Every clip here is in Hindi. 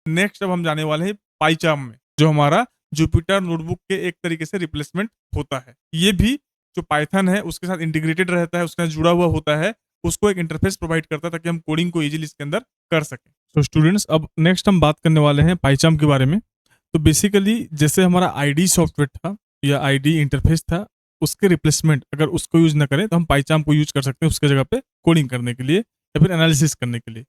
नेक्स्ट अब हम जाने वाले हैं पाइचार्म में, जो हमारा जुपिटर नोटबुक के एक तरीके से रिप्लेसमेंट होता है। ये भी जो पाइथन है उसके साथ इंटीग्रेटेड रहता है, उसके साथ जुड़ा हुआ होता है, उसको एक इंटरफेस प्रोवाइड करता है ताकि हम कोडिंग को इजीली इसके अंदर कर सकें। तो स्टूडेंट्स, अब नेक्स्ट हम बात करने वाले हैं पाइचार्म के बारे में। तो बेसिकली जैसे हमारा आईडी सॉफ्टवेयर था या आईडी इंटरफेस था, उसके रिप्लेसमेंट अगर उसको यूज ना करें तो हम पाइचार्म को यूज कर सकते हैं उसके जगह पे कोडिंग करने के लिए या फिर एनालिसिस करने के लिए।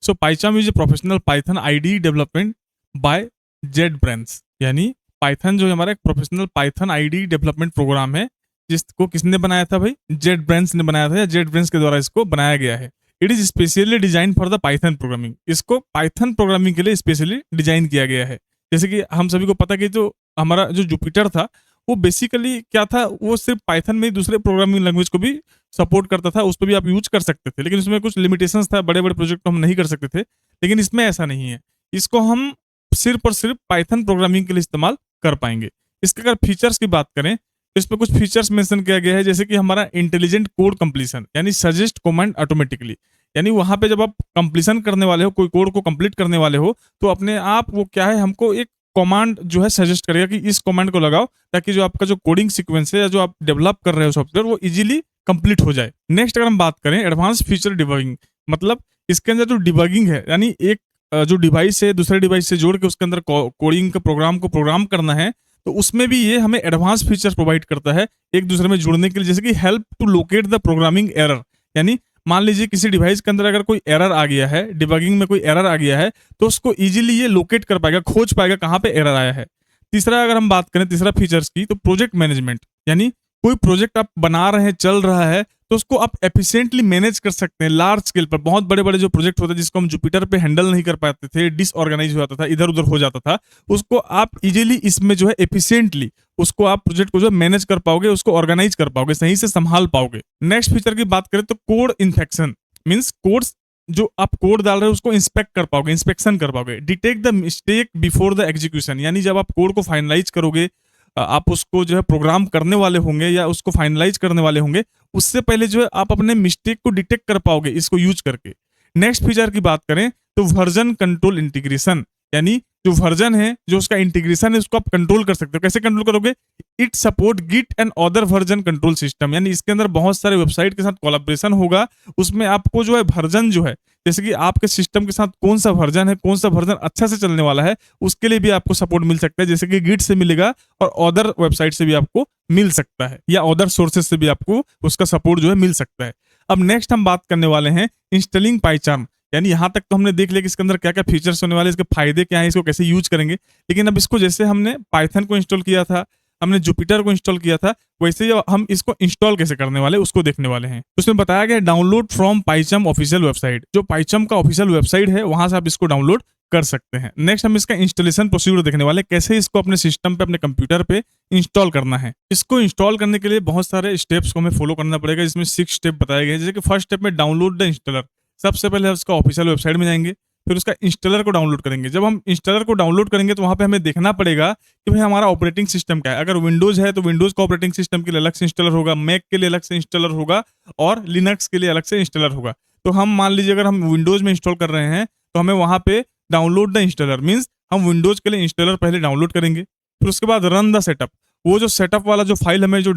So PyCharm is a professional Python IDE development by JetBrains, यानी पाइथन जो हमारा एक professional Python IDE development program है, जिसको किसने बनाया था भाई? जेट ब्रेंस ने बनाया था, या जेट ब्रेंस के द्वारा इसको बनाया गया है। It is specially design for the Python programming. इसको पाइथन प्रोग्रामिंग के लिए स्पेशली डिजाइन किया गया है। जैसे कि हम सभी को पता कि जो हमारा जो जुपिटर था वो बेसिकली क्या था, वो सिर्फ पाइथन में ही दूसरे प्रोग्रामिंग लैंग्वेज को भी सपोर्ट करता था, उस पर भी आप यूज कर सकते थे, लेकिन उसमें कुछ लिमिटेशंस था, बड़े बड़े प्रोजेक्ट को हम नहीं कर सकते थे। लेकिन इसमें ऐसा नहीं है, इसको हम सिर्फ और सिर्फ पाइथन प्रोग्रामिंग के लिए इस्तेमाल कर पाएंगे। इसके अगर फीचर्स की बात करें तो इस पर कुछ फीचर्स मेंशन किया गया है, जैसे कि हमारा इंटेलिजेंट कोड कंप्लीशन, यानी सजेस्ट कमांड ऑटोमेटिकली। यानी वहां पे जब आप कंप्लीशन करने वाले हो, कोई कोड को कंप्लीट करने वाले हो, तो अपने आप वो क्या है, हमको एक कमांड जो है सजेस्ट करेगा कि इस कमांड को लगाओ, ताकि जो आपका जो कोडिंग सीक्वेंस है या जो आप डेवलप कर रहे हो सॉफ्टवेयर, वो इजीली कंप्लीट हो जाए। नेक्स्ट अगर हम बात करें एडवांस फीचर डिबगिंग, मतलब इसके अंदर जो डिबगिंग है, यानी एक जो डिवाइस है दूसरे डिवाइस से जोड़ के उसके अंदर कोडिंग का प्रोग्राम को प्रोग्राम करना है, तो उसमें भी ये हमें एडवांस फीचर्स प्रोवाइड करता है एक दूसरे में जुड़ने के लिए। जैसे कि help to locate the programming error, यानी मान लीजिए किसी डिवाइस के अंदर अगर कोई एरर आ गया है, डिबगिंग में कोई एरर आ गया है, तो उसको इजीली ये लोकेट कर पाएगा, खोज पाएगा कहाँ पे एरर आया है। तीसरा अगर हम बात करें तीसरा फीचर्स की, तो प्रोजेक्ट मैनेजमेंट, यानी कोई प्रोजेक्ट आप बना रहे हैं, चल रहा है, तो उसको आप एफिशिएंटली मैनेज कर सकते हैं। लार्ज स्केल पर बहुत बड़े बड़े जो प्रोजेक्ट होते हैं जिसको हम जुपिटर पे हैंडल नहीं कर पाते थे, डिसऑर्गेनाइज हो जाता था, इधर उधर हो जाता था, उसको आप इजीली इसमें जो है एफिशिएंटली उसको आप प्रोजेक्ट को जो मैनेज कर पाओगे, उसको ऑर्गेनाइज कर पाओगे, सही से संभाल पाओगे। नेक्स्ट फीचर की बात करें तो कोड इन्फेक्शन, मीन्स कोड्स जो आप कोड डाल रहे हो उसको इंस्पेक्ट कर पाओगे, इंस्पेक्शन कर पाओगे। Detect the mistake before the execution, यानी जब आप कोड को फाइनलाइज करोगे, आप उसको जो है प्रोग्राम करने वाले होंगे या उसको फाइनलाइज करने वाले होंगे, उससे पहले जो है आप अपने मिस्टेक को डिटेक्ट कर पाओगे इसको यूज करके। नेक्स्ट फीचर की बात करें तो वर्जन कंट्रोल इंटीग्रेशन, यानी जो वर्जन है, जो उसका इंटीग्रेशन है, उसको आप कंट्रोल कर सकते हो। कैसे कंट्रोल करोगे? It support git and other version control system, यानी इसके अंदर बहुत सारे वेबसाइट के साथ कोलैबोरेशन होगा। उसमें आपको जो है वर्जन जो है, जैसे कि आपके सिस्टम के साथ कौन सा वर्जन है, कौन सा वर्जन अच्छा से चलने वाला है, उसके लिए भी आपको सपोर्ट मिल सकता है। जैसे कि गिट से मिलेगा और अदर वेबसाइट से भी आपको मिल सकता है, या अदर सोर्सेज से भी आपको उसका सपोर्ट जो है मिल सकता है। अब नेक्स्ट हम बात करने वाले हैं इंस्टॉलिंग पाइचार्म, यानी यहां तक तो हमने देख लिया कि इसके अंदर क्या क्या फीचर्स होने वाले, इसके फायदे क्या हैं, इसको कैसे यूज करेंगे। लेकिन अब इसको जैसे हमने पाइथन को इंस्टॉल किया था, हमने जुपिटर को इंस्टॉल किया था, वैसे ही हम इसको इंस्टॉल कैसे करने वाले उसको देखने वाले हैं। उसमें बताया गया डाउनलोड फ्रॉम पाइचार्म ऑफिशियल वेबसाइट, जो पाइचार्म का ऑफिशियल वेबसाइट है वहां से आप इसको डाउनलोड कर सकते हैं। नेक्स्ट हम इसका इंस्टॉलेशन प्रोसीजर देखने वाले, कैसे इसको अपने सिस्टम पे, अपने कंप्यूटर पे इंस्टॉल करना है। इसको इंस्टॉल करने के लिए बहुत सारे स्टेप्स को हमें फॉलो करना पड़ेगा, जिसमें 6 स्टेप बताए गए। जैसे कि फर्स्ट स्टेप में डाउनलोड द इंस्टॉलर, सबसे पहले उसका ऑफिशियल वेबसाइट में जाएंगे, फिर उसका इंस्टॉलर को डाउनलोड करेंगे। जब हम इंस्टॉलर को डाउनलोड करेंगे तो वहां पे हमें देखना पड़ेगा कि भाई हमारा ऑपरेटिंग सिस्टम क्या है। अगर विंडोज है तो विंडोज का ऑपरेटिंग सिस्टम के लिए अलग से इंस्टॉलर होगा, मैक के लिए अलग से इंस्टॉलर होगा, और लिनक्स के लिए अलग से इंस्टॉलर होगा। तो हम मान लीजिए अगर हम विंडोज में इंस्टॉल कर रहे हैं तो हमें वहां पे डाउनलोड द इंस्टॉलर मीन्स हम विंडोज के लिए इंस्टॉलर पहले डाउनलोड करेंगे, फिर उसके बाद रन द सेटअप। वो जो सेटअप वाला जो फाइल हमें जो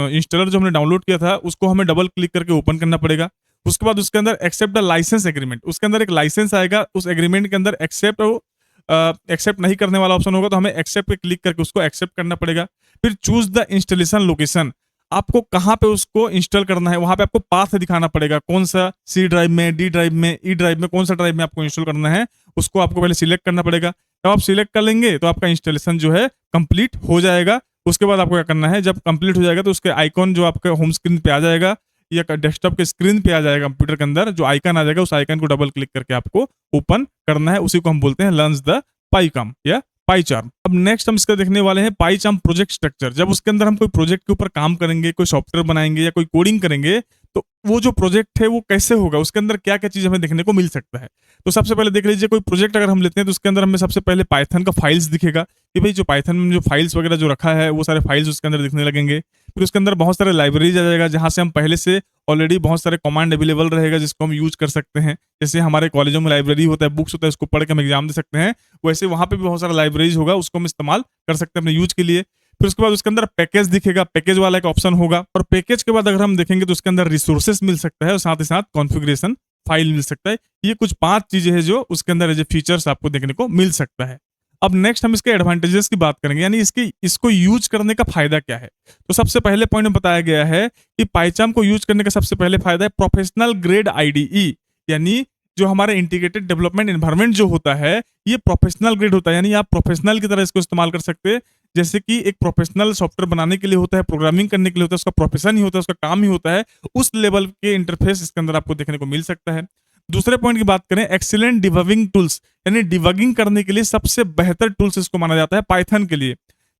इंस्टॉलर जो हमने डाउनलोड किया था उसको हमें डबल क्लिक करके ओपन करना पड़ेगा। उसके बाद उसके अंदर एक्सेप्ट द लाइसेंस एग्रीमेंट, उसके अंदर एक लाइसेंस आएगा, उस एग्रीमेंट के अंदर एक्सेप्ट नहीं करने वाला ऑप्शन होगा, तो हमें एक्सेप्ट पे क्लिक करके उसको एक्सेप्ट करना पड़ेगा। फिर चूज द इंस्टॉलेशन लोकेशन, आपको कहाँ पे उसको इंस्टॉल करना है, वहां पे आपको पाथ दिखाना पड़ेगा, कौन सा सी ड्राइव में, डी ड्राइव में, ई ड्राइव में, कौन सा ड्राइव में आपको इंस्टॉल करना है, उसको आपको पहले सिलेक्ट करना पड़ेगा। जब आप सिलेक्ट कर लेंगे तो आपका इंस्टॉलेशन जो है कंप्लीट हो जाएगा। उसके बाद आपको क्या करना है, जब कंप्लीट हो जाएगा तो उसके आइकॉन जो आपके होम स्क्रीन पे आ जाएगा या डेस्कटॉप के स्क्रीन पे आ जाएगा, कंप्यूटर के अंदर जो आइकन आ जाएगा, उस आइकन को डबल क्लिक करके आपको ओपन करना है। उसी को हम बोलते हैं लर्न द पाइचार्म या पाइचार्म। अब नेक्स्ट हम इसका देखने वाले हैं पाइचार्म प्रोजेक्ट स्ट्रक्चर। जब उसके अंदर हम कोई प्रोजेक्ट के ऊपर काम करेंगे, कोई सॉफ्टवेयर बनाएंगे या कोई कोडिंग करेंगे, तो वो जो प्रोजेक्ट है वो कैसे होगा, उसके अंदर क्या-क्या चीज़ हमें देखने को मिल सकता है। तो सबसे पहले देख लीजिए, कोई प्रोजेक्ट अगर हम लेते हैं तो उसके अंदर हमें सबसे पहले पाइथन का फाइल्स दिखेगा कि भाई जो पाइथन में जो फाइल्स वगैरह जो रखा है वो सारे फाइल्स उसके अंदर दिखने लगेंगे। फिर उसके अंदर बहुत सारे लाइब्रेरीज आ जाएगा जहाँ से हम पहले से ऑलरेडी बहुत सारे कमांड अवेलेबल रहेगा जिसको हम यूज कर सकते हैं। जैसे हमारे कॉलेजों में लाइब्रेरी होता है, बुक्स होता है, उसको पढ़ के हम एग्जाम दे सकते हैं, वैसे वहाँ पे भी बहुत सारा लाइब्रेरीज होगा, उसको हम इस्तेमाल कर सकते हैं अपने यूज के लिए। फिर उसके बाद उसके अंदर पैकेज दिखेगा, पैकेज वाला एक ऑप्शन होगा, और पैकेज के बाद अगर हम देखेंगे तो उसके अंदर रिसोर्सेस मिल सकता है और साथ ही साथ कॉन्फ़िगरेशन फाइल मिल सकता है। ये कुछ 5 चीजें हैं जो उसके अंदर एज ए फीचर्स आपको देखने को मिल सकता है। अब नेक्स्ट हम इसके एडवांटेजेस की बात करेंगे, यानी इसको यूज करने का फायदा क्या है। तो सबसे पहले पॉइंट में बताया गया है कि पाइचार्म को यूज करने का सबसे पहले फायदा है प्रोफेशनल ग्रेड आईडीई, यानी जो हमारा इंटीग्रेटेड डेवलपमेंट एनवायरनमेंट जो होता है ये प्रोफेशनल ग्रेड होता है, यानी आप प्रोफेशनल की तरह इसको इस्तेमाल कर सकते हैं। जैसे कि एक प्रोफेशनल सॉफ्टवेयर बनाने के लिए होता है, प्रोग्रामिंग करने के लिए होता है, उसका प्रोफेशन ही होता है, उसका काम ही होता है, उस लेवल के इंटरफेस इसके अंदर आपको देखने को मिल सकता है। दूसरे पॉइंट की बात करें, एक्सीलेंट डिबगिंग टूल्स, यानी डिबगिंग करने के लिए सबसे बेहतर टूल्स इसको माना जाता है पाइथन के लिए।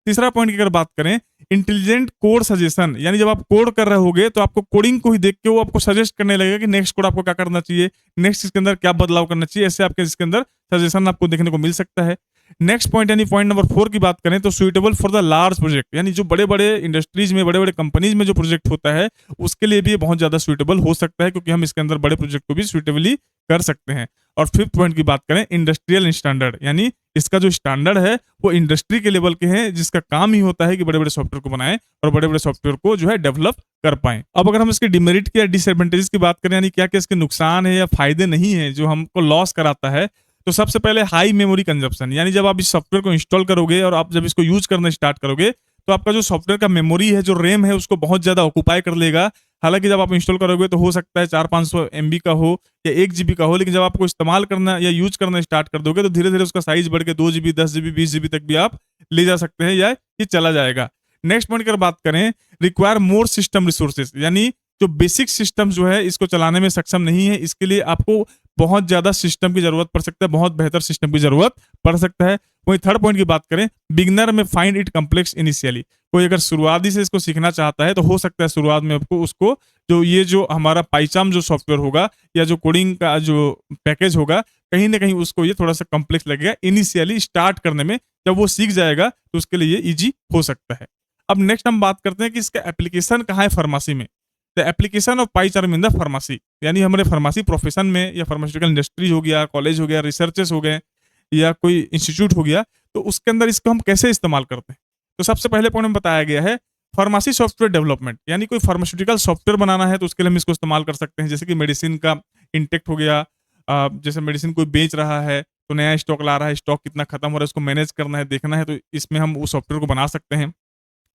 तीसरा पॉइंट की अगर बात करें, इंटेलिजेंट कोड सजेशन, यानी जब आप कोड कर रहे होगे तो आपको कोडिंग को ही देख के वो आपको सजेस्ट करने लगेगा कि नेक्स्ट कोड आपको क्या करना चाहिए, नेक्स्ट इसके अंदर क्या बदलाव करना चाहिए, ऐसे आपके इसके अंदर सजेशन आपको देखने को मिल सकता है। नेक्स्ट पॉइंट यानी पॉइंट नंबर 4 की बात करें तो suitable for the large project, यानी जो बड़े बड़े इंडस्ट्रीज में, बड़े बड़े कंपनीज में जो प्रोजेक्ट होता है उसके लिए भी ये बहुत ज्यादा सुइटेबल हो सकता है, क्योंकि हम इसके अंदर बड़े प्रोजेक्ट को भी सुइटेबली कर सकते हैं। और फिफ्थ पॉइंट की बात करें, इंडस्ट्रियल स्टैंडर्ड, यानी इसका जो स्टैंडर्ड है वो इंडस्ट्री के लेवल के हैं, जिसका काम ही होता है कि बड़े बड़े सॉफ्टवेयर को बनाएं और बड़े बड़े सॉफ्टवेयर को जो है डेवलप कर पाएं। अब अगर हम इसके डिमेरिट या डिसएडवांटेजेस की बात करें, यानी क्या क्या इसके नुकसान है या फायदे नहीं है जो हमको लॉस कराता है, तो सबसे पहले हाई मेमोरी कंजप्शन, यानी जब आप इस सॉफ्टवेयर को इंस्टॉल करोगे और आप जब इसको यूज करना स्टार्ट करोगे तो आपका जो सॉफ्टवेयर का मेमोरी है, जो रैम है, उसको बहुत ज्यादा ऑक्यूपाई कर लेगा। हालांकि जब आप इंस्टॉल करोगे तो हो सकता है 400-500 MB का हो या 1 GB का हो, लेकिन जब आपको इस्तेमाल करना या यूज करना स्टार्ट कर दोगे तो धीरे धीरे उसका साइज बढ़ के 2 GB, 10 GB, 20 GB तक भी आप ले जा सकते हैं या ये चला जाएगा। नेक्स्ट पॉइंट की बात करें, रिक्वायर मोर सिस्टम रिसोर्सेज, यानी जो बेसिक सिस्टम जो है इसको चलाने में सक्षम नहीं है, इसके लिए आपको बहुत ज्यादा सिस्टम की जरूरत पड़ सकता है, बहुत बेहतर सिस्टम की जरूरत पड़ सकता है। वहीं थर्ड पॉइंट की बात करें, बिगनर में फाइंड इट कम्प्लेक्स इनिशियली, कोई अगर शुरुआती से इसको सीखना चाहता है तो हो सकता है शुरुआत में आपको उसको जो हमारा पाइचार्म जो सॉफ्टवेयर होगा या जो कोडिंग का जो पैकेज होगा, कहीं ना कहीं उसको ये थोड़ा सा कम्प्लेक्स लगेगा इनिशियली स्टार्ट करने में। जब वो सीख जाएगा तो उसके लिए ये ईजी हो सकता है। अब नेक्स्ट हम बात करते हैं कि इसका एप्लीकेशन कहाँ है फार्मेसी में। The application of PyCharm in the pharmacy, यानी हमारे फार्मेसी प्रोफेशन में या फार्मास्यूटिकल इंडस्ट्री हो गया, कॉलेज हो गया, रिसर्चेस हो गए या कोई इंस्टीट्यूट हो गया, तो उसके अंदर इसको हम कैसे इस्तेमाल करते हैं। तो सबसे पहले पॉइंट में बताया गया है फार्मेसी सॉफ्टवेयर डेवलपमेंट, यानी कोई फार्मास्यूटिकल सॉफ्टवेयर बनाना है तो उसके लिए हम इसको इस्तेमाल कर सकते हैं। जैसे कि मेडिसिन का इंटेक्ट हो गया, जैसे मेडिसिन कोई बेच रहा है तो नया स्टॉक ला रहा है, स्टॉक कितना खत्म हो रहा है उसको मैनेज करना है, देखना है, तो इसमें हम उस सॉफ्टवेयर को बना सकते हैं।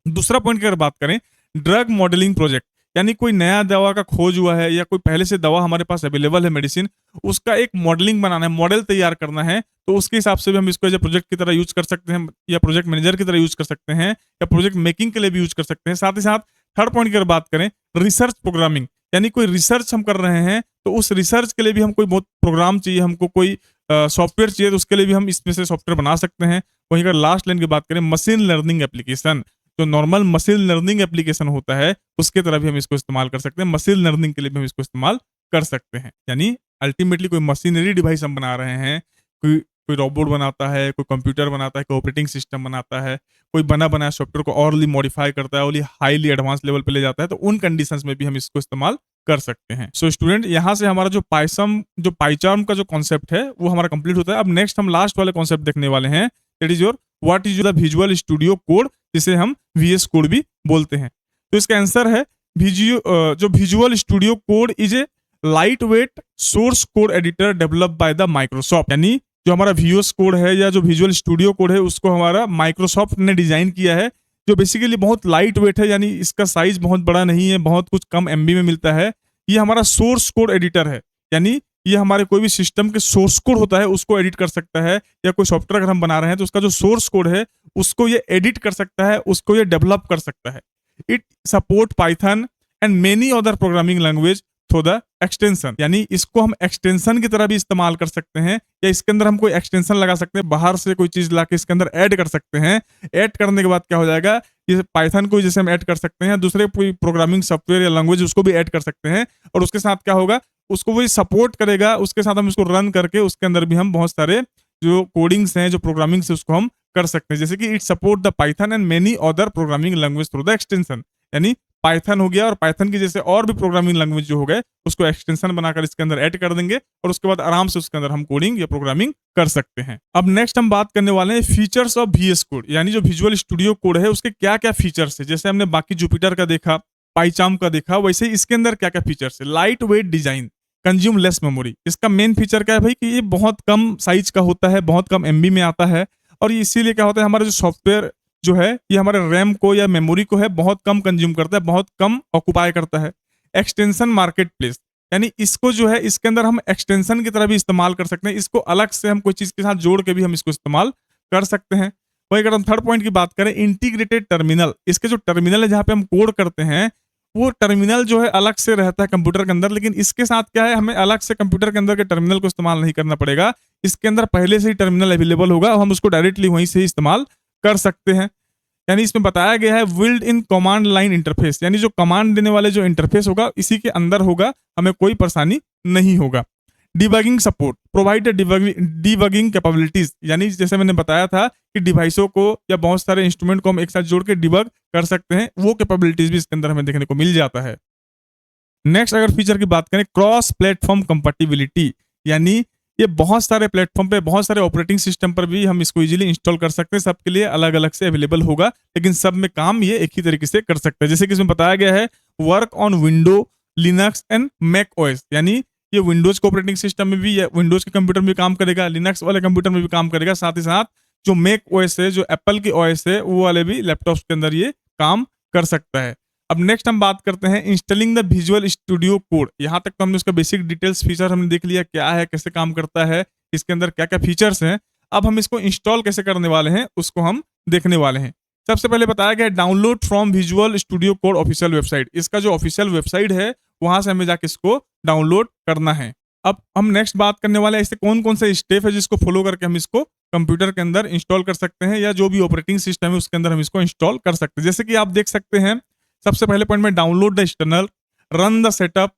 दूसरा पॉइंट की अगर बात करें, ड्रग मॉडलिंग प्रोजेक्ट, यानी कोई नया दवा का खोज हुआ है या कोई पहले से दवा हमारे पास अवेलेबल है मेडिसिन, उसका एक मॉडलिंग बनाना है, मॉडल तैयार करना है, तो उसके हिसाब से भी हम इसको एज ए प्रोजेक्ट की तरह यूज कर सकते हैं या प्रोजेक्ट मैनेजर की तरह यूज कर सकते हैं या प्रोजेक्ट मेकिंग के लिए भी यूज कर सकते हैं। साथ ही साथ थर्ड पॉइंट की अगर बात करें, रिसर्च प्रोग्रामिंग, यानी कोई रिसर्च हम कर रहे हैं तो उस रिसर्च के लिए भी हम कोई बहुत प्रोग्राम चाहिए, हमको कोई सॉफ्टवेयर चाहिए, तो उसके लिए भी हम इसमें से सॉफ्टवेयर बना सकते हैं। वहीं अगर लास्ट लाइन की बात करें, मशीन लर्निंग एप्लीकेशन, जो नॉर्मल मशीन लर्निंग एप्लीकेशन होता है उसके तरह भी हम इसको इस्तेमाल कर सकते हैं, मशीन लर्निंग के लिए भी हम इसको इस्तेमाल कर सकते हैं। यानी अल्टीमेटली कोई मशीनरी डिवाइस हम बना रहे हैं, कोई कोई रोबोट बनाता है, कोई कंप्यूटर बनाता है, कोई ऑपरेटिंग सिस्टम बनाता है, कोई बना बनाया सॉफ्टवेयर को औरली मॉडिफाई करता है, और हाईली एडवांस लेवल पे ले जाता है, तो उन कंडीशंस में भी हम इसको इस्तेमाल कर सकते हैं। सो स्टूडेंट, यहाँ से हमारा जो पाइचार्म का जो कॉन्सेप्ट है वो हमारा कंप्लीट होता है। अब नेक्स्ट हम लास्ट वाले कॉन्सेप्ट देखने वाले हैं, that is your what is the visual studio code, जिसे हम VS कोड भी बोलते हैं। तो इसका आंसर है जो visual studio code is a light weight source code editor develop by the Microsoft, यानी जो हमारा VS कोड है या जो विजुअल स्टूडियो कोड है उसको हमारा माइक्रोसॉफ्ट ने डिजाइन किया है, जो बेसिकली बहुत लाइट वेट है, यानी इसका साइज बहुत बड़ा नहीं है, बहुत कुछ कम MB में मिलता है। ये हमारा सोर्स कोड एडिटर है, यानी ये हमारे कोई भी सिस्टम के सोर्स कोड होता है उसको एडिट कर सकता है, या कोई सॉफ्टवेयर अगर हम बना रहे हैं तो उसका जो सोर्स कोड है उसको ये एडिट कर सकता है, उसको ये डेवलप कर सकता है। It support Python and many other programming language through the extension, यानी इसको हम एक्सटेंशन की तरह भी इस्तेमाल कर सकते हैं, या इसके अंदर हम कोई एक्सटेंशन लगा सकते हैं, बाहर से कोई चीज लाके इसके अंदर ऐड कर सकते हैं। ऐड करने के बाद क्या हो जाएगा, ये पाइथन को जैसे हम ऐड कर सकते हैं, दूसरे कोई प्रोग्रामिंग सॉफ्टवेयर या लैंग्वेज उसको भी ऐड कर सकते हैं, और उसके साथ क्या होगा, उसको वही सपोर्ट करेगा, उसके साथ हम उसको रन करके उसके अंदर भी हम बहुत सारे जो कोडिंग्स हैं, जो प्रोग्रामिंग से उसको हम कर सकते हैं। जैसे कि it support the Python and many other programming language through the extension, यानी पाइथन हो गया और पाइथन की जैसे और भी प्रोग्रामिंग लैंग्वेज जो हो गए उसको एक्सटेंशन बनाकर इसके अंदर ऐड कर देंगे, और उसके बाद आराम से उसके अंदर हम कोडिंग या प्रोग्रामिंग कर सकते हैं। अब नेक्स्ट हम बात करने वाले हैं फीचर्स ऑफ VS कोड, यानी जो विजुअल स्टूडियो कोड है उसके क्या क्या फीचर्स है। जैसे हमने बाकी जुपिटर का देखा, पाइचार्म का देखा, वैसे ही इसके अंदर क्या क्या फीचर्स है। Light weight design, consume less memory. इसका मेन फीचर क्या है भाई कि ये बहुत कम साइज का होता है, बहुत कम MB में आता है, और इसीलिए क्या होता है, हमारा जो सॉफ्टवेयर जो है ये हमारे रैम को या मेमोरी को है बहुत कम कंज्यूम करता है, बहुत कम ऑक्युपाई करता है। एक्सटेंशन मार्केट प्लेस, यानी इसको जो है इसके अंदर हम एक्सटेंशन की तरह भी इस्तेमाल कर सकते हैं, इसको अलग से हम कोई चीज के साथ जोड़ के भी हम इसको इस्तेमाल कर सकते हैं। वही अगर हम थर्ड पॉइंट की बात करें, इंटीग्रेटेड टर्मिनल, इसके जो टर्मिनल है जहां पे हम कोड करते हैं वो टर्मिनल जो है अलग से रहता है कंप्यूटर के अंदर, लेकिन इसके साथ क्या है, हमें अलग से कंप्यूटर के अंदर के टर्मिनल को इस्तेमाल नहीं करना पड़ेगा। इसके अंदर पहले से ही टर्मिनल अवेलेबल होगा और हम उसको डायरेक्टली वहीं से ही इस्तेमाल कर सकते हैं। यानी इसमें बताया गया है build in command line interface, यानी जो कमांड देने वाले जो इंटरफेस होगा इसी के अंदर होगा, हमें कोई परेशानी नहीं होगा। Debugging support, provide debugging capabilities, यानी जैसे मैंने बताया था कि डिवाइसों को या बहुत सारे इंस्ट्रूमेंट को हम एक साथ जोड़ के डिबग कर सकते हैं, वो कैपेबिलिटीज भी इसके अंदर हमें देखने को मिल जाता है। नेक्स्ट अगर फीचर की बात करें, क्रॉस प्लेटफॉर्म कंपैटिबिलिटी, यानी ये बहुत सारे प्लेटफॉर्म पे, बहुत सारे ऑपरेटिंग सिस्टम पर भी हम इसको इजीली इंस्टॉल कर सकते हैं, सबके लिए अलग अलग से अवेलेबल होगा, लेकिन सब में काम ये एक ही तरीके से कर सकते हैं। जैसे कि इसमें बताया गया है work on window, Linux and Mac OS, यानी ये विंडोज के ऑपरेटिंग सिस्टम में भी, विंडोज के कंप्यूटर में भी काम करेगा, लिनक्स वाले कंप्यूटर में भी काम करेगा, साथ ही साथ जो मैक OS है, जो एप्पल की OS है, वो वाले भी लैपटॉप्स के अंदर ये काम कर सकता है। अब नेक्स्ट हम बात करते हैं installing the visual studio code. यहाँ तक तो हमने उसका बेसिक डिटेल्स फीचर हमने देख लिया, क्या है, कैसे काम करता है, इसके अंदर क्या क्या फीचर्स हैं। अब हम इसको इंस्टॉल कैसे करने वाले हैं उसको हम देखने वाले हैं। सबसे पहले बताया गया download from visual studio code official website, इसका जो ऑफिशियल वेबसाइट है वहां से हमें जाके इसको डाउनलोड करना है। अब हम नेक्स्ट बात करने वाले हैं ऐसे कौन कौन से स्टेप है जिसको फॉलो करके हम इसको कंप्यूटर के अंदर इंस्टॉल कर सकते हैं, या जो भी ऑपरेटिंग सिस्टम है उसके अंदर हम इसको इंस्टॉल कर सकते हैं। जैसे कि आप देख सकते हैं, सबसे पहले पॉइंट में download the external, run the setup.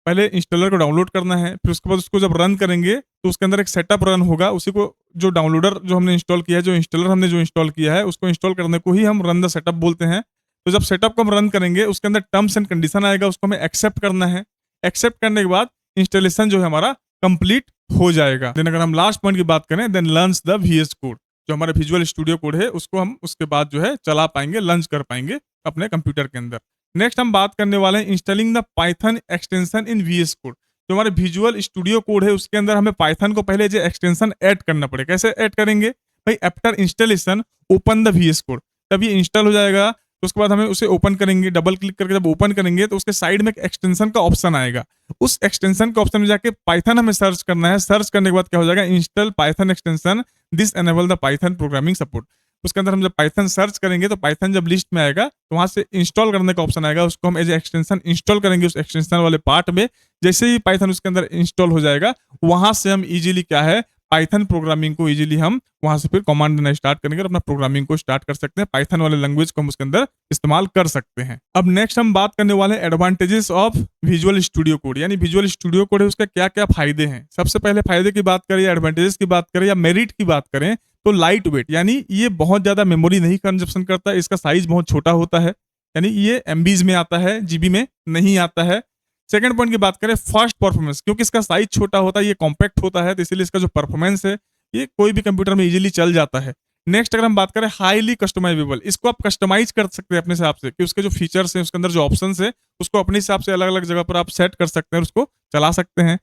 पहले इंस्टॉलर को डाउनलोड करना है, फिर उसके बाद उसको जब रन करेंगे तो उसके अंदर एक सेटअप रन होगा, उसी को जो डाउनलोडर जो हमने इंस्टॉल किया है, जो इंस्टॉलर हमने जो इंस्टॉल किया है उसको इंस्टॉल करने को ही हम रन द सेटअप बोलते हैं। तो जब सेटअप को हम रन करेंगे उसके अंदर टर्म्स एंड कंडीशन आएगा, उसको हमें एक्सेप्ट करना है। एक्सेप्ट करने के बाद इंस्टॉलेशन जो है हमारा कंप्लीट हो जाएगा। देन अगर हम लास्ट पॉइंट की बात करें, then learns the VS code, जो हमारा विजुअल स्टूडियो कोड है उसको हम उसके बाद जो है चला पाएंगे, लॉन्च कर पाएंगे अपने कंप्यूटर के अंदर। नेक्स्ट हम बात करने वाले हैं installing the Python extension in VS code. जो हमारे विजुअल स्टूडियो कोड है उसके अंदर हमें पाइथन को पहले जो एक्सटेंशन ऐड करना पड़ेगा। कैसे ऐड करेंगे भाई, after installation open the VS code, तब ये इंस्टॉल हो जाएगा। तो उसके बाद हमें उसे ओपन करेंगे, डबल क्लिक करके जब ओपन करेंगे तो उसके साइड में एक एक्सटेंशन का ऑप्शन आएगा। उस एक्सटेंशन के ऑप्शन में जाके पाइथन हमें सर्च करना है। सर्च करने के बाद क्या हो जाएगा, install Python extension, this enable the Python programming support. उसके अंदर हम जब पाइथन सर्च करेंगे तो पाइथन जब लिस्ट में आएगा तो वहां से इंस्टॉल करने का ऑप्शन आएगा, उसको हम एज एक्सटेंशन इंस्टॉल करेंगे उस एक्सटेंशन वाले पार्ट में। जैसे ही पाइथन उसके अंदर इंस्टॉल हो जाएगा वहां से हम इजीली क्या है, पाइथन प्रोग्रामिंग को इजीली हम वहां से फिर कमांड देना स्टार्ट करेंगे और अपना प्रोग्रामिंग को स्टार्ट कर सकते हैं। पाइथन वाले लैंग्वेज को हम उसके अंदर इस्तेमाल कर सकते हैं। अब नेक्स्ट हम बात करने वाले हैं advantages of visual studio code, यानी विजुअल स्टूडियो कोड है उसका क्या क्या फायदे हैं। सबसे पहले फायदे की बात करें या एडवांटेजेस की बात करें या मेरिट की बात करें तो लाइट वेट, यानी ये बहुत ज्यादा मेमोरी नहीं कंजप्शन करता है, इसका साइज बहुत छोटा होता है, यानी ये MBs में आता है, GB में नहीं आता है। सेकंड पॉइंट की बात करें फास्ट परफॉर्मेंस, क्योंकि इसका साइज छोटा होता है, ये कॉम्पैक्ट होता है, तो इसलिए इसका जो परफॉर्मेंस है ये कोई भी कंप्यूटर में इजीली चल जाता है। नेक्स्ट अगर हम बात करें हाईली कस्टमाइजेबल, इसको आप कस्टमाइज कर सकते हैं अपने हिसाब से कि उसके जो फीचर्स हैं उसके अंदर जो ऑप्शन है उसको अपने हिसाब से अलग अलग जगह पर आप सेट कर सकते हैं और उसको चला सकते हैं।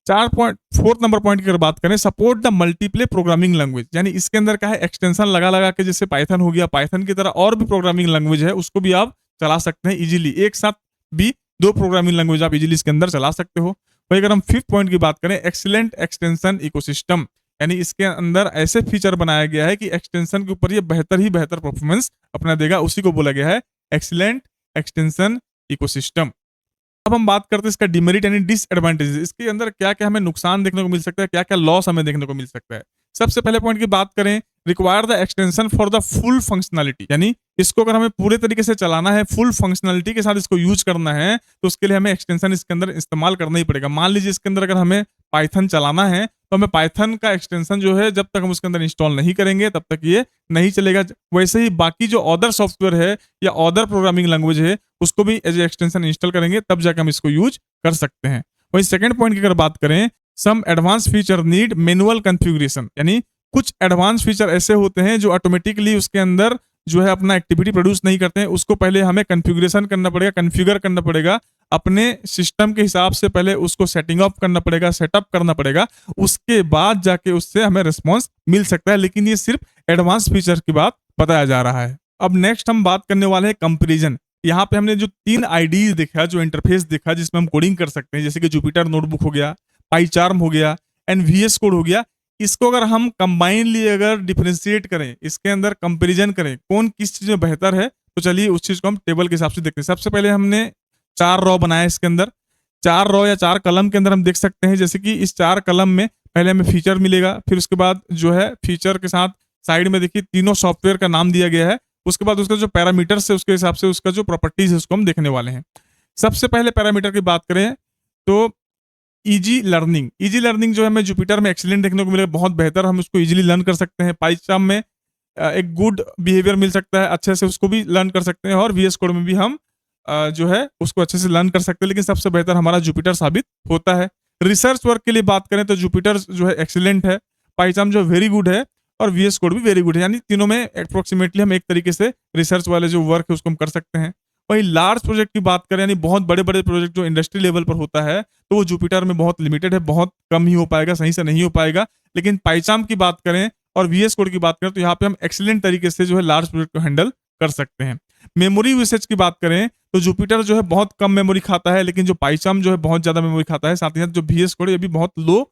फोर्थ नंबर पॉइंट की अगर बात करें, support the multiply programming language, यानी इसके अंदर क्या है, एक्सटेंशन लगा लगा के जैसे पाइथन हो गया, पाइथन की तरह और भी प्रोग्रामिंग लैंग्वेज है उसको भी आप चला सकते हैं इजीली। एक साथ भी 2 प्रोग्रामिंग लैंग्वेज आप इजीली इसके अंदर चला सकते हो। वही अगर हम फिफ्थ पॉइंट की बात करें, एक्सीलेंट एक्सटेंशन इकोसिस्टम, यानी इसके अंदर ऐसे फीचर बनाया गया है कि एक्सटेंशन के ऊपर ये बेहतर ही बेहतर परफॉर्मेंस अपना देगा, उसी को बोला गया है एक्सीलेंट एक्सटेंशन इकोसिस्टम। अब हम बात करते हैं इसका डिमेरिट यानी डिसएडवांटेजेस, इसके अंदर क्या क्या हमें नुकसान देखने को मिल सकता है, क्या क्या लॉस हमें देखने को मिल सकता है। सबसे पहले पॉइंट की बात करें, require the extension for the full functionality, यानी इसको अगर हमें पूरे तरीके से चलाना है, फुल फंक्शनलिटी के साथ इसको यूज करना है, तो उसके लिए हमें एक्सटेंशन इसके अंदर इस्तेमाल करना ही पड़ेगा। मान लीजिए इसके अंदर अगर हमें पाइथन चलाना है, तो हमें पाइथन का एक्सटेंशन जो है जब तक हम उसके अंदर इंस्टॉल नहीं करेंगे तब तक ये नहीं चलेगा। वैसे ही बाकी जो अदर सॉफ्टवेयर है या अदर प्रोग्रामिंग लैंग्वेज है, उसको भी एज ए एक्सटेंशन इंस्टॉल करेंगे तब जाकर हम इसको यूज कर सकते हैं। वही सेकंड पॉइंट की अगर बात करें, some advance feature need manual configuration, यानी कुछ एडवांस फीचर ऐसे होते हैं जो ऑटोमेटिकली उसके अंदर जो है अपना एक्टिविटी प्रोड्यूस नहीं करते हैं, उसको पहले हमें कॉन्फ़िगरेशन करना पड़ेगा, कॉन्फ़िगर करना पड़ेगा, अपने सिस्टम के हिसाब से पहले उसको सेटिंग अप करना पड़ेगा, सेटअप करना पड़ेगा, उसके बाद जाके उससे हमें रिस्पॉन्स मिल सकता है। लेकिन ये सिर्फ एडवांस फीचर की बात बताया जा रहा है। अब नेक्स्ट हम बात करने वाले हैं कंपैरिजन। यहाँ पे हमने जो 3 आईडीज देखा, जो इंटरफेस देखा जिसमें हम कोडिंग कर सकते हैं, जैसे कि जुपिटर नोटबुक हो गया, पाईचार्म हो गया एंड वीएस कोड हो गया, इसको अगर हम कंबाइनली अगर डिफरेंशिएट करें, इसके अंदर कंपैरिजन करें कौन किस चीज में बेहतर है, तो चलिए उस चीज को हम टेबल के हिसाब से देखते हैं। सबसे पहले हमने 4 रॉ बनाया, इसके अंदर 4 रॉ या 4 कलम के अंदर हम देख सकते हैं, जैसे कि इस 4 कलम में पहले हमें फीचर मिलेगा, फिर उसके बाद जो है फीचर के साथ साइड में देखिए तीनों सॉफ्टवेयर का नाम दिया गया है, उसके बाद उसका जो पैरामीटर्स है उसके हिसाब से उसका जो प्रॉपर्टीज है उसको हम देखने वाले हैं। सबसे पहले पैरामीटर की बात करें तो इजी लर्निंग, इजी लर्निंग जो है हमें जुपिटर में एक्सीलेंट देखने को मिलेगा, बहुत बेहतर, हम उसको इजीली लर्न कर सकते हैं। पाइचार्म में एक गुड बिहेवियर मिल सकता है, अच्छे से उसको भी लर्न कर सकते हैं, और वीएस कोड में भी हम जो है उसको अच्छे से लर्न कर सकते हैं, लेकिन सबसे बेहतर हमारा जुपिटर साबित होता है। रिसर्च वर्क के लिए बात करें तो जुपिटर जो है एक्सीलेंट है, पाइचार्म जो वेरी गुड है, और वीएस कोड भी वेरी गुड है, यानी तीनों में अप्रोक्सीमेटली हम एक तरीके से रिसर्च वाले जो वर्क है उसको हम कर सकते हैं। वही लार्ज प्रोजेक्ट की बात करें, यानी बहुत बड़े बड़े प्रोजेक्ट जो इंडस्ट्री लेवल पर होता है, तो वो जुपिटर में बहुत लिमिटेड है, बहुत कम ही हो पाएगा, सही से नहीं हो पाएगा। लेकिन पाइचार्म की बात करें और वीएस कोड की बात करें तो यहाँ पे हम एक्सीलेंट तरीके से जो है लार्ज प्रोजेक्ट को हैंडल कर सकते हैं। मेमोरी यूसेज की बात करें तो जुपिटर जो है बहुत कम मेमोरी खाता है, लेकिन जो पाइचार्म जो है बहुत ज्यादा मेमोरी खाता है, साथ ही साथ जो वीएस कोड ये भी बहुत लो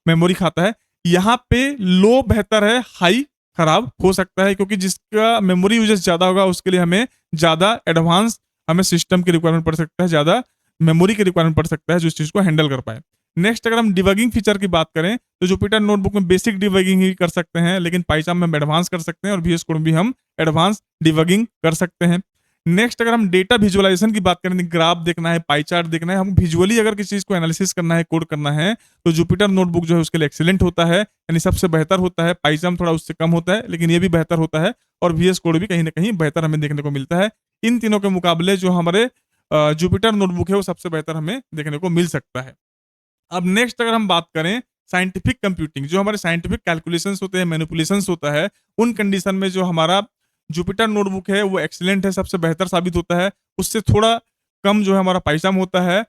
मेमोरी खाता है। यहाँ पे लो बेहतर है, हाई खराब हो सकता है, क्योंकि जिसका मेमोरी यूजेस ज्यादा होगा उसके लिए हमें ज्यादा एडवांस हमें सिस्टम की रिक्वायरमेंट पड़ सकता है, ज्यादा मेमोरी की रिक्वायरमेंट पड़ सकता है जो इस चीज को हैंडल कर पाए। नेक्स्ट अगर हम डिबगिंग फीचर की बात करें तो जुपिटर नोटबुक में बेसिक डिबगिंग ही कर सकते हैं, लेकिन पाइचार्म में हम एडवांस कर सकते हैं, और वीएस कोड में भी हम एडवांस डिबगिंग कर सकते हैं। नेक्स्ट अगर हम डेटा विजुअलाइजेशन की बात करें, ग्राफ देखना है, पाई चार्ट देखना है, हम विजुअली अगर किसी चीज को एनालिसिस करना है, कोड करना है, तो जुपिटर नोटबुक जो है उसके लिए एक्सीलेंट होता है, यानी सबसे बेहतर होता है। पाइचार्म थोड़ा उससे कम होता है, लेकिन ये भी बेहतर होता है, और वीएस कोड भी कहीं ना कहीं बेहतर हमें देखने को मिलता है। इन तीनों के मुकाबले जो हमारे जुपिटर नोटबुक है वो सबसे बेहतर हमें देखने को मिल सकता है। अब नेक्स्ट अगर हम बात करें साइंटिफिक कंप्यूटिंग, जो हमारे साइंटिफिक कैलकुलेशंस होते हैं, मैनिपुलेशंस होता है, उन कंडीशन में जो हमारा जुपिटर नोटबुक है वो एक्सीलेंट है, सबसे बेहतर साबित होता है। उससे थोड़ा कम जो है हमारा पाइचार्म होता है,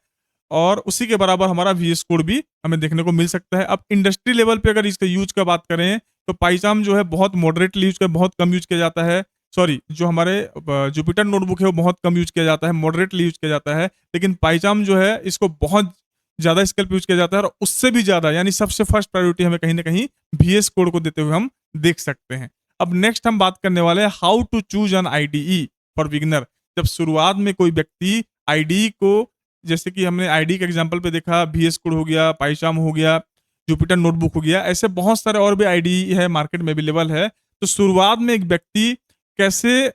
और उसी के बराबर हमारा वीएस कोड भी हमें देखने को मिल सकता है। अब इंडस्ट्री लेवल पे अगर इसके यूज का बात करें तो पाइचार्म जो है बहुत मॉडरेटली यूज कर, बहुत कम यूज किया जाता है। सॉरी, जो हमारे जुपिटर नोटबुक है वो बहुत कम यूज किया जाता है, मॉडरेटली यूज किया जाता है, लेकिन पाइचार्म जो है इसको बहुत ज्यादा स्केल पे यूज किया जाता है, और उससे भी ज्यादा, यानी सबसे फर्स्ट प्रायोरिटी हमें कहीं ना कहीं वीएस कोड को देते हुए हम देख सकते हैं। अब नेक्स्ट हम बात करने वाले हैं how to choose an IDE for beginner. जब शुरुआत में कोई व्यक्ति आईडीई को, जैसे कि हमने आईडी के एग्जांपल पे देखा, वीएस कोड हो गया, पाइचार्म हो गया, जुपिटर नोटबुक हो गया, ऐसे बहुत सारे और भी आईडीई है, मार्केट में अवेलेबल है। तो शुरुआत में एक व्यक्ति कैसे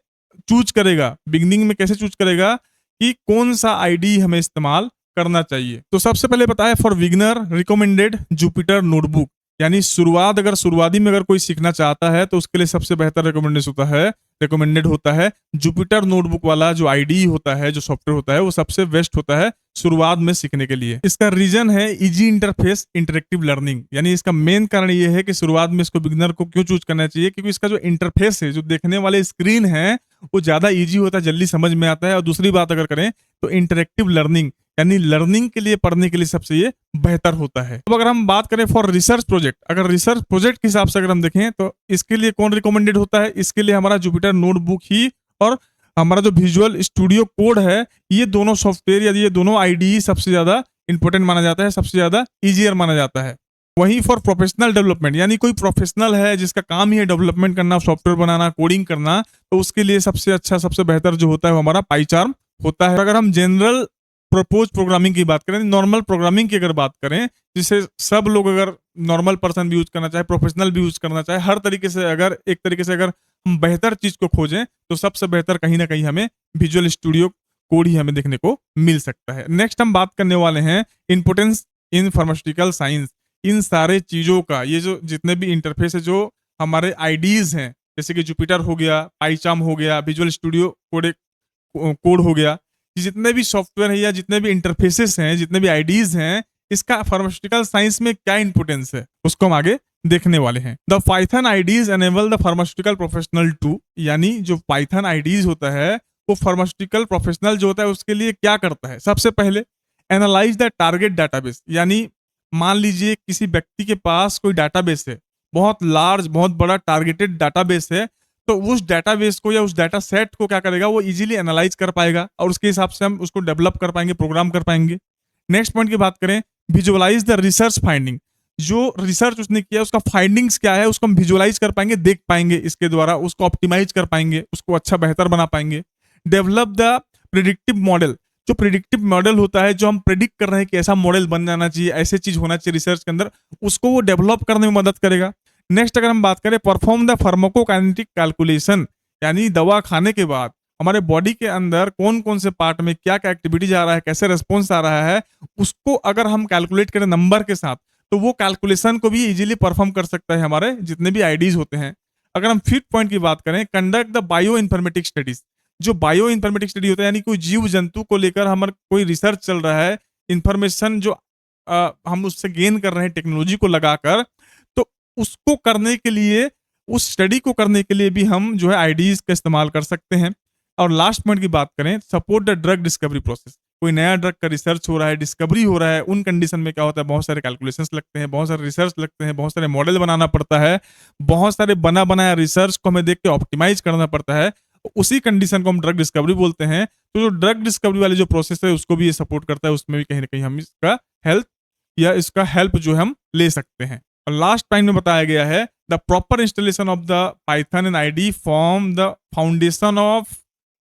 चूज करेगा, बिगिनिंग में कैसे चूज करेगा कि कौन सा आईडी हमें इस्तेमाल करना चाहिए? तो सबसे पहले बताया for beginner recommended Jupyter notebook, यानी शुरुआत अगर शुरुआती में अगर कोई सीखना चाहता है तो उसके लिए सबसे बेहतर रिकमेंडेड होता है जुपिटर नोटबुक वाला जो आईडी होता है, जो सॉफ्टवेयर होता है, वो सबसे बेस्ट होता है शुरुआत में सीखने के लिए। इसका रीजन है इजी इंटरफेस इंटरेक्टिव लर्निंग, यानी इसका मेन कारण ये है कि शुरुआत में इसको बिगिनर को क्यों चूज करना चाहिए, क्योंकि इसका जो इंटरफेस है, जो देखने वाले स्क्रीन है, वो ज्यादा इजी होता है, जल्दी समझ में आता है। और दूसरी बात अगर करें तो इंटरेक्टिव लर्निंग, यानी लर्निंग के लिए, पढ़ने के लिए सबसे ये बेहतर होता है। अब अगर हम बात करें फॉर रिसर्च प्रोजेक्ट, अगर रिसर्च प्रोजेक्ट के हिसाब से अगर हम देखें तो इसके लिए कौन रिकमेंडेड होता है? इसके लिए हमारा जुपिटर नोटबुक ही, और हमारा जो विजुअल स्टूडियो कोड है, ये दोनों सॉफ्टवेयर या ये दोनों आईडी सबसे ज्यादा इंपॉर्टेंट माना जाता है, सबसे ज्यादा इजियर माना जाता है। वहीं फॉर प्रोफेशनल डेवलपमेंट, यानी कोई प्रोफेशनल है जिसका काम ही है डेवलपमेंट करना, सॉफ्टवेयर बनाना, कोडिंग करना, तो उसके लिए सबसे अच्छा, सबसे बेहतर जो होता है वो हमारा पाइचार्म होता है। अगर हम जनरल प्रपोज प्रोग्रामिंग की बात करें, नॉर्मल प्रोग्रामिंग की अगर बात करें, जिसे सब लोग अगर नॉर्मल पर्सन भी यूज करना चाहे, प्रोफेशनल भी यूज करना चाहे, हर तरीके से अगर एक तरीके से अगर हम बेहतर चीज को खोजें तो सबसे बेहतर कहीं ना कहीं हमें विजुअल स्टूडियो कोड ही हमें देखने को मिल सकता है। नेक्स्ट हम बात करने वाले हैं इम्पोर्टेंस इन फार्मास्यूटिकल साइंस। इन सारे चीजों का, ये जो जितने भी इंटरफेस है, जो हमारे आईडीज हैं, जैसे कि जुपिटर हो गया, पाइचाम हो गया, विजुअल स्टूडियो कोड हो गया, जितने भी सॉफ्टवेयर है या जितने भी इंटरफेसेस हैं, जितने भी आईडीज हैं, इसका फार्मास्यूटिकल साइंस में क्या इंपोर्टेंस है उसको हम आगे देखने वाले हैं। The Python IDEs enable the pharmaceutical professional to, यानी जो पाइथन आईडीज होता है वो फार्मास्यूटिकल प्रोफेशनल जो होता है उसके लिए क्या करता है। सबसे पहले एनालाइज द टारगेट डाटाबेस, यानी मान लीजिए किसी व्यक्ति के पास कोई डाटाबेस है, बहुत लार्ज, बहुत बड़ा टारगेटेड डाटाबेस है, तो उस डाटाबेस को या उस डाटा सेट को क्या करेगा, वो इजीली एनालाइज कर पाएगा और उसके हिसाब से हम उसको डेवलप कर पाएंगे, प्रोग्राम कर पाएंगे। नेक्स्ट पॉइंट की बात करें, विजुअलाइज द रिसर्च फाइंडिंग, जो रिसर्च उसने किया उसका फाइंडिंग्स क्या है उसको हम विजुअलाइज कर पाएंगे, देख पाएंगे, इसके द्वारा उसको ऑप्टिमाइज कर पाएंगे, उसको अच्छा बेहतर बना पाएंगे। डेवलप द प्रिडिक्टिव मॉडल, जो प्रिडिक्टिव मॉडल होता है, जो हम प्रिडिक्ट कर रहे हैं कि ऐसा मॉडल बन जाना चाहिए, ऐसे चीज होना चाहिए रिसर्च के अंदर, उसको वो डेवलप करने में मदद करेगा। नेक्स्ट अगर हम बात करें, परफॉर्म द फार्माकोकाइनेटिक कैलकुलेशन, यानी दवा खाने के बाद हमारे बॉडी के अंदर कौन कौन से पार्ट में क्या क्या एक्टिविटी जा रहा है, कैसे रिस्पॉन्स आ रहा है, उसको अगर हम कैलकुलेट करें नंबर के साथ, तो वो कैलकुलेशन को भी इजीली परफॉर्म कर सकता है हमारे जितने भी आईडीज होते हैं। अगर हम फिफ्थ पॉइंट की बात करें, conduct the bio informatic studies, जो बायो इन्फॉर्मेटिक स्टडी होता है, यानी कोई जीव जंतु को लेकर हमारा कोई रिसर्च चल रहा है, इंफॉर्मेशन जो हम उससे गेन कर रहे हैं टेक्नोलॉजी को लगाकर, तो उसको करने के लिए, उस स्टडी को करने के लिए भी हम जो है आईडीज का इस्तेमाल कर सकते हैं। और लास्ट पॉइंट की बात करें, support the drug discovery process, कोई नया ड्रग का रिसर्च हो रहा है, डिस्कवरी हो रहा है, उन कंडीशन में क्या होता है, बहुत सारे कैलकुलेशंस लगते हैं, बहुत सारे रिसर्च लगते हैं, बहुत सारे मॉडल बनाना पड़ता है, बहुत सारे बना बनाया रिसर्च को हमें देख के ऑप्टिमाइज करना पड़ता है, उसी कंडीशन को हम ड्रग डिस्कवरी बोलते हैं। तो जो ड्रग डिस्कवरी वाली जो प्रोसेस है उसको भी ये सपोर्ट करता है, उसमें भी कहीं ना कहीं हम इसका हेल्प या इसका हेल्प जो हम ले सकते हैं। और लास्ट टाइम में बताया गया है, the proper installation of the Python and ID form the foundation of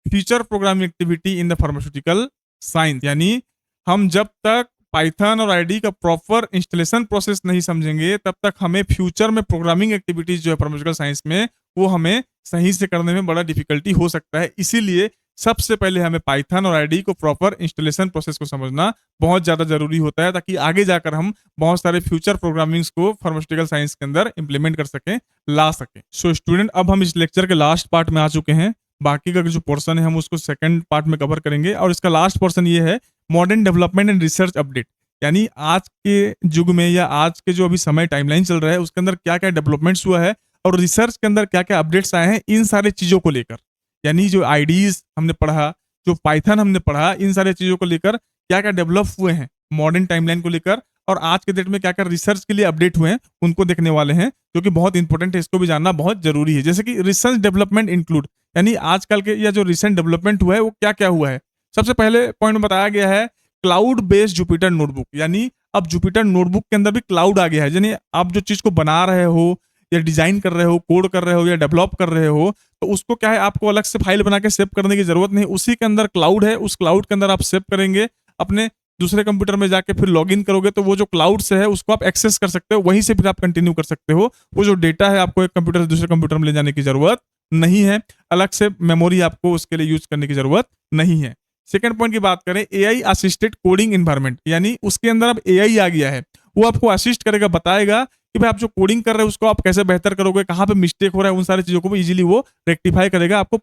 future programming activity in the pharmaceutical science, यानी हम जब तक पाइथन और आईडी का प्रॉपर इंस्टॉलेशन प्रोसेस नहीं समझेंगे तब तक हमें फ्यूचर में प्रोग्रामिंग एक्टिविटीज जो है फार्मास्यूटिकल साइंस में, वो हमें सही से करने में बड़ा डिफिकल्टी हो सकता है। इसीलिए सबसे पहले हमें पाइथन और आईडी को प्रॉपर इंस्टॉलेशन प्रोसेस को समझना बहुत ज्यादा जरूरी होता है, ताकि आगे जाकर हम बहुत सारे फ्यूचर प्रोग्रामिंग्स को फार्मास्यूटिकल साइंस के अंदर इंप्लीमेंट कर सकें, ला सकें। सो स्टूडेंट, अब हम इस लेक्चर के लास्ट पार्ट में आ चुके हैं। बाकी का जो पोर्शन है हम उसको सेकंड पार्ट में कवर करेंगे, और इसका लास्ट पोर्शन ये है, modern development and research update, यानी आज के युग में या आज के जो अभी समय टाइमलाइन चल रहा है उसके अंदर क्या क्या डेवलपमेंट्स हुआ है और रिसर्च के अंदर क्या क्या अपडेट्स आए हैं, इन सारे चीजों को लेकर, यानी जो आईडीज हमने पढ़ा, जो पाइथन हमने पढ़ा, इन सारे चीजों को लेकर क्या क्या डेवलप हुए हैं मॉडर्न टाइमलाइन को लेकर, और आज के डेट में क्या क्या रिसर्च के लिए अपडेट हुए हैं उनको देखने वाले हैं, जो कि बहुत इंपॉर्टेंट है, इसको भी जानना बहुत जरूरी है। जैसे कि रिसर्च डेवलपमेंट इंक्लूड, यानी आजकल के या जो रिसेंट डेवलपमेंट हुआ है वो क्या क्या हुआ है। सबसे पहले पॉइंट में बताया गया है क्लाउड बेस्ड जुपिटर नोटबुक, यानी अब जुपिटर नोटबुक के अंदर भी क्लाउड आ गया है, यानी आप जो चीज को बना रहे हो या डिजाइन कर रहे हो, कोड कर रहे हो या डेवलप कर रहे हो, तो उसको क्या है, आपको अलग से फाइल बना के सेव करने की जरूरत नहीं, उसी के अंदर क्लाउड है, उस क्लाउड के अंदर आप सेव करेंगे, अपने दूसरे कंप्यूटर में जाके फिर लॉगिन करोगे तो वो जो क्लाउड से है उसको आप एक्सेस कर सकते हो, वहीं से फिर आप कंटिन्यू कर सकते हो। वो जो डेटा है आपको एक कंप्यूटर से दूसरे कंप्यूटर में ले जाने की जरूरत नहीं है, अलग से मेमोरी आपको उसके लिए यूज करने की जरूरत नहीं है। सेकंड पॉइंट की बात करें, एआई असिस्टेड कोडिंग एनवायरनमेंट, यानी उसके अंदर अब एआई आ गया है, वो आपको असिस्ट करेगा, बताएगा कि भाई आप जो कोडिंग कर रहे हो उसको आप कैसे बेहतर करोगे, कहाँ पे मिस्टेक हो रहा है, उन सारी चीजों को भी इजीली वो रेक्टिफाई करेगा, आपको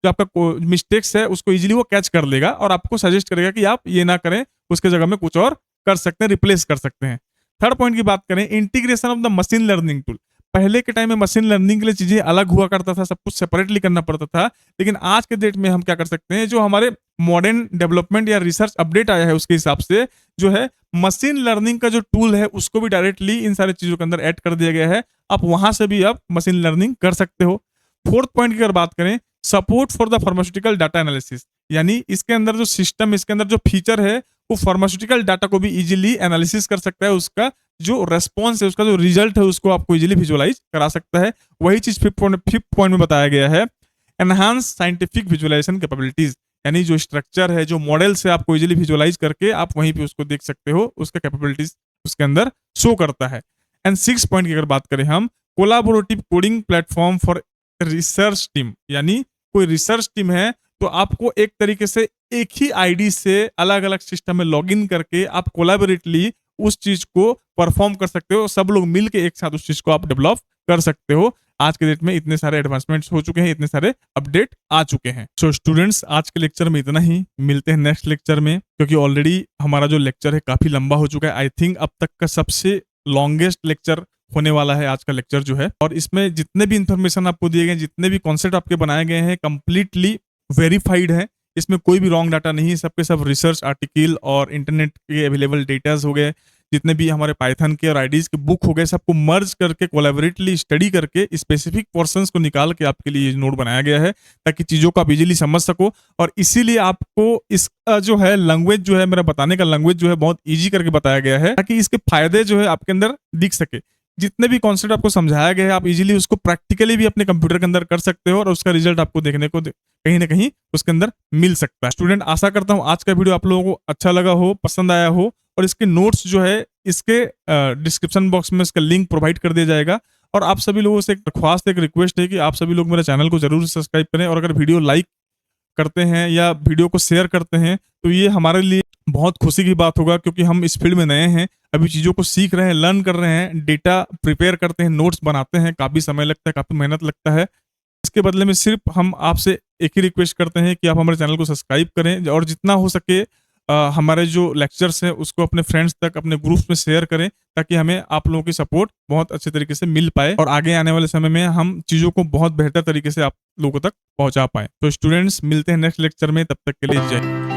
जो आपका मिस्टेक्स है उसको इजीली वो कैच कर लेगा और आपको सजेस्ट करेगा कि आप ये ना करें, उसके जगह में कुछ और कर सकते हैं, रिप्लेस कर सकते हैं। थर्ड पॉइंट की बात करें, integration of the machine learning tool, पहले के टाइम में मशीन लर्निंग के लिए चीजें अलग हुआ करता था, सब कुछ सेपरेटली करना पड़ता था, लेकिन आज के डेट में हम क्या कर सकते हैं, जो हमारे मॉडर्न डेवलपमेंट या रिसर्च अपडेट आया है उसके हिसाब से जो है मशीन लर्निंग का जो टूल है उसको भी डायरेक्टली इन सारी चीजों के अंदर ऐड कर दिया गया है, आप वहां से भी आप मशीन लर्निंग कर सकते हो। फोर्थ पॉइंट की अगर बात करें, support for the pharmaceutical data analysis, यानी इसके अंदर जो सिस्टम, इसके अंदर जो फीचर है वो फार्मास्यूटिकल डाटा को भी इजीली एनालिसिस कर सकता है, उसका जो रेस्पॉन्स है, उसका जो रिजल्ट है उसको आपको इजीली विजुअलाइज करा सकता है। वही चीज फिफ्थ पॉइंट में बताया गया है, एनहांस साइंटिफिक विजुअलाइजेशन कैपेबिलिटीज, यानी जो स्ट्रक्चर है, जो मॉडल्स है, आपको इजीली विजुअलाइज करके आप वहीं पे उसको देख सकते हो, उसका कैपेबिलिटीज उसके अंदर शो करता है। एंड 6 पॉइंट की अगर बात करें हम, collaborative coding platform for research team, यानी कोई रिसर्च टीम है तो आपको एक तरीके से एक ही आईडी से अलग अलग सिस्टम में लॉगिन करके आप कोलैबोरेटली उस चीज को परफॉर्म कर सकते हो, सब लोग मिल के एक साथ उस चीज को आप डेवलप कर सकते हो। आज के डेट में इतने सारे एडवांसमेंट्स हो चुके हैं, इतने सारे अपडेट आ चुके हैं। सो स्टूडेंट्स, आज के लेक्चर में इतना ही, मिलते हैं नेक्स्ट लेक्चर में, क्योंकि ऑलरेडी हमारा जो लेक्चर है काफी लंबा हो चुका है। आई थिंक अब तक का सबसे लॉन्गेस्ट लेक्चर होने वाला है आज का लेक्चर जो है, और इसमें जितने भी इंफॉर्मेशन आपको दिए गए, जितने भी कॉन्सेप्ट आपके बनाए गए हैं, कंप्लीटली वेरीफाइड है। इसमें कोई भी रॉन्ग डाटा नहीं है, सबके सब रिसर्च आर्टिकल और इंटरनेट के अवेलेबल डेटाज हो गए, जितने भी हमारे पाइथन के और आईडीज के बुक हो गए, सबको मर्ज करके कोलैबोरेटली स्टडी करके स्पेसिफिक पोर्शंस को निकाल के आपके लिए नोट बनाया गया है, ताकि चीजों को आप इजीली समझ सको। और इसीलिए आपको इसका जो है लैंग्वेज जो है, मेरा बताने का लैंग्वेज जो है बहुत ईजी करके बताया गया है, ताकि इसके फायदे जो है आपके अंदर दिख सके। जितने भी कॉन्सेप्ट आपको समझाया गया है, आप इजीली उसको प्रैक्टिकली भी अपने कंप्यूटर के अंदर कर सकते हो, और उसका रिजल्ट आपको देखने को कहीं ना कहीं उसके अंदर मिल सकता है। स्टूडेंट, आशा करता हूँ आज का वीडियो आप लोगों को अच्छा लगा हो, पसंद आया हो, और इसके नोट्स जो है इसके डिस्क्रिप्शन बॉक्स में इसका लिंक प्रोवाइड कर दिया जाएगा। और आप सभी लोगों से एक दरख्वास्त, एक रिक्वेस्ट है कि आप सभी लोग मेरे चैनल को जरूर सब्सक्राइब करें, और अगर वीडियो लाइक करते हैं या वीडियो को शेयर करते हैं तो ये हमारे लिए बहुत खुशी की बात होगा, क्योंकि हम इस फील्ड में नए हैं, अभी चीज़ों को सीख रहे हैं, लर्न कर रहे हैं, डेटा प्रिपेयर करते हैं, नोट्स बनाते हैं, काफ़ी समय लगता है, काफ़ी मेहनत लगता है। इसके बदले में सिर्फ हम आपसे एक ही रिक्वेस्ट करते हैं कि आप हमारे चैनल को सब्सक्राइब करें, और जितना हो सके हमारे जो लेक्चर्स हैं उसको अपने फ्रेंड्स तक, अपने ग्रुप्स में शेयर करें, ताकि हमें आप लोगों की सपोर्ट बहुत अच्छे तरीके से मिल पाए, और आगे आने वाले समय में हम चीज़ों को बहुत बेहतर तरीके से आप लोगों तक पहुंचा पाए। तो स्टूडेंट्स, मिलते हैं नेक्स्ट लेक्चर में, तब तक के लिए जय हिंद।